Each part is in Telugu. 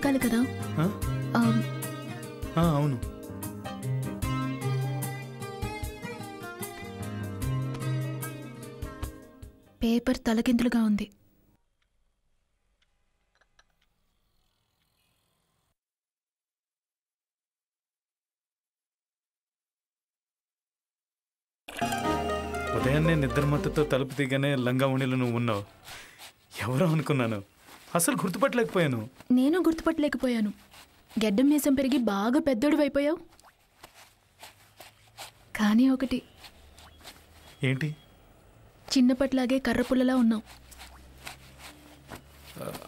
వెతకాలి కదా. అవును. పేపర్ తలకిందులుగా ఉంది. ఉదయాన్నే నిద్రమత్తుతో తలుపు దిగానే లంగా ఉండిలో నువ్వు ఉన్నావు. ఎవరో అనుకున్నాను, అసలు గుర్తుపట్టలేకపోయాను. నేను గుర్తుపట్టలేకపోయాను. గెడ్డం మీసం పెరిగి బాగా పెద్దోడు అయిపోయావు. కానీ ఒకటి, ఏంటి? చిన్నప్పట్లాగే కర్రపుల్లలా ఉన్నావు.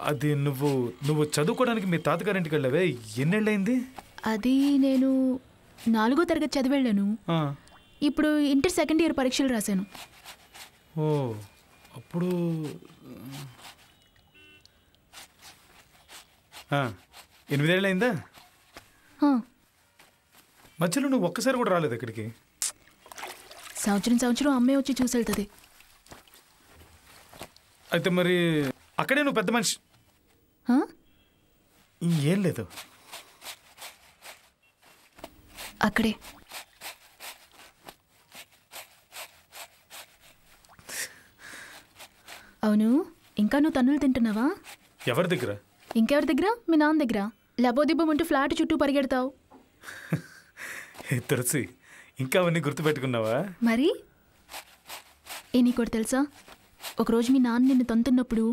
అది నువ్వు చదువుకోవడానికి మీ తాతగారింటికి వెళ్ళావే, ఎన్నేళ్ళయింది? అది నేను 4వ తరగతి చదివి వెళ్ళాను. ఇప్పుడు ఇంటర్ సెకండ్ ఇయర్ పరీక్షలు రాశాను. ఓ, అప్పుడు 8 ఏళ్ళయిందా? మధ్యలో నువ్వు ఒక్కసారి కూడా రాలేదు ఇక్కడికి? సంవత్సరం అమ్మే వచ్చి చూసి వెళ్తుంది. అయితే మరి అక్కడే నువ్వు పెద్ద మనిషి. ఏం లేదు అక్కడే. అవును, ఇంకా నువ్వు తన్నులు తింటున్నావా? ఎవరి దగ్గర? ఇంకెవరి దగ్గర? మీ నాన్న దగ్గర. లబోదిబ్బం అంటూ ఫ్లాట్ చుట్టూ పరిగెడతావు. తులసి, ఇంకా అవన్నీ గుర్తుపెట్టుకున్నావా? మరి నీకోటి తెలుసా, ఒకరోజు మీ నాన్న నిన్ను తంతున్నప్పుడు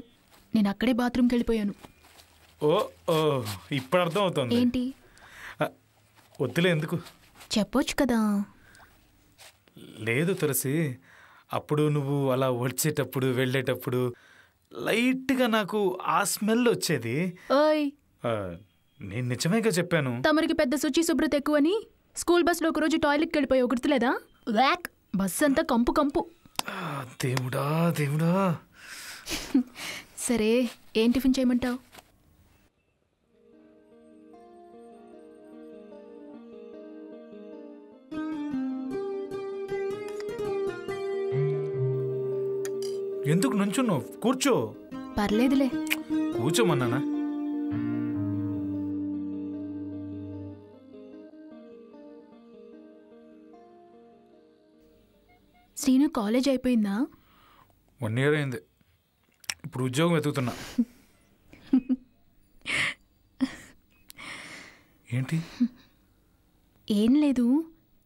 నేను అక్కడే బాత్రూమ్కి వెళ్ళిపోయాను. ఓ ఓ, ఇప్పుడు అర్థం అవుతుంది. ఏంటి? వద్దులే, ఎందుకు? చెప్పొచ్చు కదా. లేదు తులసి, అప్పుడు నువ్వు అలా వచ్చేటప్పుడు వెళ్ళేటప్పుడు లైట్గా నాకు ఆ స్మెల్ వచ్చేది. ఓయ్, నేను నిజమేగా చెప్పాను. తమరికి పెద్ద శుచి శుభ్రత ఎక్కువని స్కూల్ బస్సులో ఒకరోజు టాయిలెట్కి వెళ్ళిపోయావు, గుర్తులేదా? వ్యాక్, బస్సు అంతా కంపు కంపు. దేవుడా దేవుడా. సరే, ఏం టిఫిన్ చేయమంటావు? ఎందుకు నుంచున్నావు? కూర్చో. పర్లేదులే, కూర్చోమన్నానా? శ్రీను కాలేజ్ అయిపోయిందా? 1 year అయింది. ఇప్పుడు ఉద్యోగం వెతుకుతున్నా. ఏంటి? ఏం లేదు,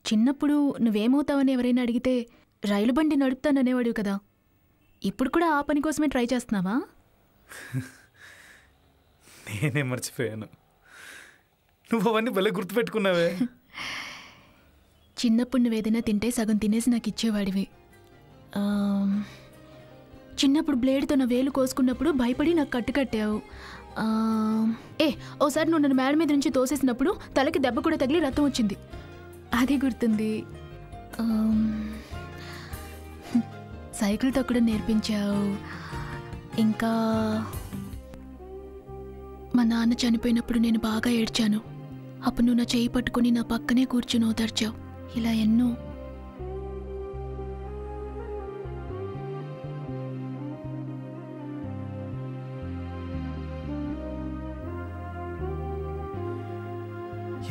చిన్నప్పుడు నువ్వేమవుతావని ఎవరైనా అడిగితే రైలు బండి నడుపుతాననేవాడు కదా. ఇప్పుడు కూడా ఆ పని కోసమే ట్రై చేస్తున్నావా? నేనే మర్చిపోయాను. నువ్వు అవన్నీ భలే గుర్తుపెట్టుకున్నావే. చిన్నప్పుడు నువ్వేదైనా తింటే సగం తినేసి నాకు ఇచ్చేవాడివి. చిన్నప్పుడు బ్లేడ్తో నా వేలు కోసుకున్నప్పుడు భయపడి నాకు కట్టావు. ఓసారి నువ్వు నన్ను మేడ మీద నుంచి తోసేసినప్పుడు తలకి దెబ్బ కూడా తగిలి రక్తం వచ్చింది, అది గుర్తుంది. సైకిల్ తొక్కడం నేర్పించావు. ఇంకా మా నాన్న చనిపోయినప్పుడు నేను బాగా ఏడ్చాను. అప్పుడు నువ్వు నా చేయి పట్టుకుని నా పక్కనే కూర్చుని ఓదార్చావు. ఇలా ఎన్నో.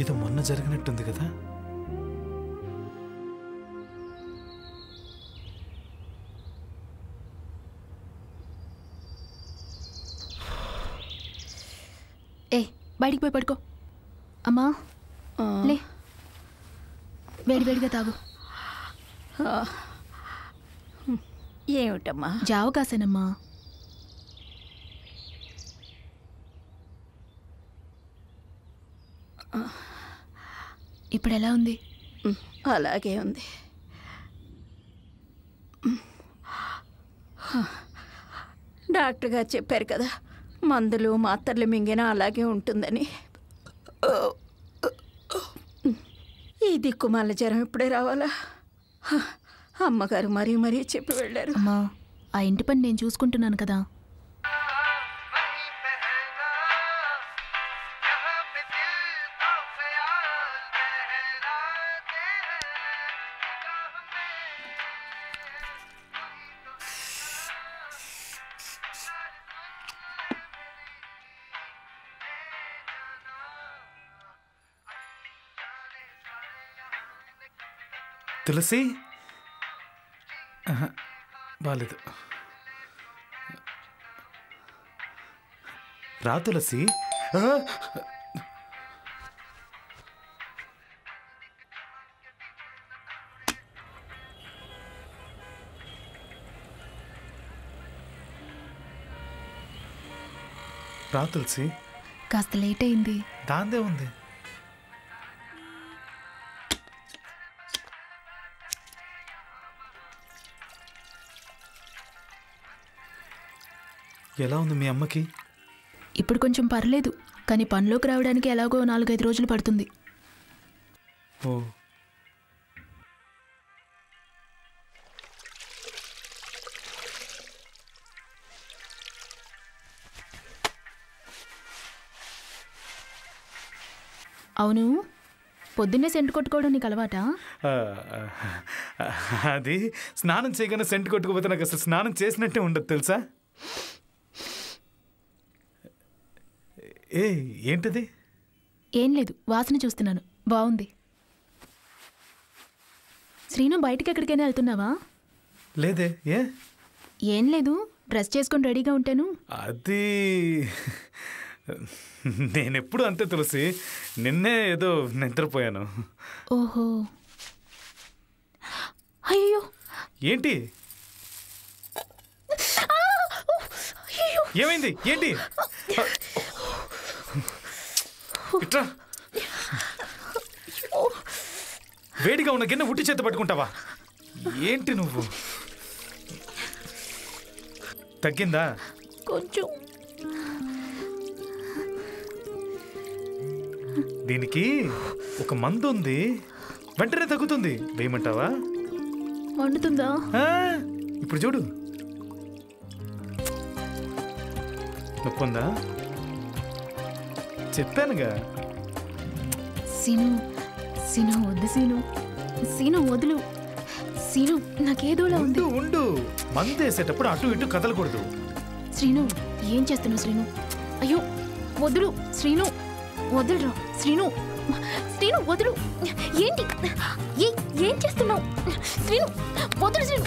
ఏదో మొన్న జరిగినట్టుంది కదా. బయటికి పోయి పడుకో. అమ్మా లే, వేడివేడిగా తాగు. ఏమిటమ్మా? జావ కాసేనమ్మా. ఇప్పుడు ఎలా ఉంది? అలాగే ఉంది. డాక్టర్ గారు చెప్పారు కదా, మందులు మాత్రలు మింగినా అలాగే ఉంటుందని. ఈ దిక్కుమాల జ్వరం ఇప్పుడే రావాలా? అమ్మగారు మరీ మరీ చెప్పి వెళ్ళారు. అమ్మా, ఆ ఇంటి పని నేను చూసుకుంటున్నాను కదా. తులసి బాలేదు. రా తులసి. రా తులసి. కాస్త లేట్ అయింది. దాందే ఉంది. ఎలా ఉంది మీ అమ్మకి? ఇప్పుడు కొంచెం పర్లేదు, కానీ పనిలోకి రావడానికి ఎలాగో 4-5 రోజులు పడుతుంది. ఓ, అవును, పొద్దున్నే సెంటు కొట్టుకోవడం నీకు అలవాటా? అది స్నానం చేయగానే సెంటు కొట్టుకుపోతే నాకు అసలు స్నానం చేసినట్టే ఉండదు తెలుసా. ఏంటిది? ఏం లేదు, వాసన చూస్తున్నాను. బాగుంది. శ్రీను, బయటికి ఎక్కడికైనా వెళ్తున్నావా? లేదే. ఏం లేదు, డ్రెస్ చేసుకొని రెడీగా ఉంటాను. అది నేనెప్పుడు అంతే తులసి, నిన్నే ఏదో నిద్రపోయాను. ఓహో, అయ్యో. ఏంటి? ఏమైంది? ఏంటి? ఇట్రా. వేడిగా ఉన్న గిన్నె ఉట్టి చేత పట్టుకుంటావా? ఏంటి నువ్వు? తగ్గిందా? కొంచెం. దీనికి ఒక మందు ఉంది, వెంటనే తగ్గుతుంది. వేయమంటావా? వండుతుందా? ఇప్పుడు చూడు. నొప్పుందా? చెప్పానుగా. సీను, సీను వద్దు. సీను, సీను వదులు. సీను, నాకేదోలా ఉంది. ఉండు. మందు వేసేటప్పుడు అటు ఇటు కదలకూడదు. శ్రీను, ఏం చేస్తున్నావు శ్రీను? అయ్యో వదులు శ్రీను, వదులురా శ్రీను. శ్రీను వదులు. ఏంటి? ఏం చేస్తున్నావు శ్రీను? వదులు శ్రీను.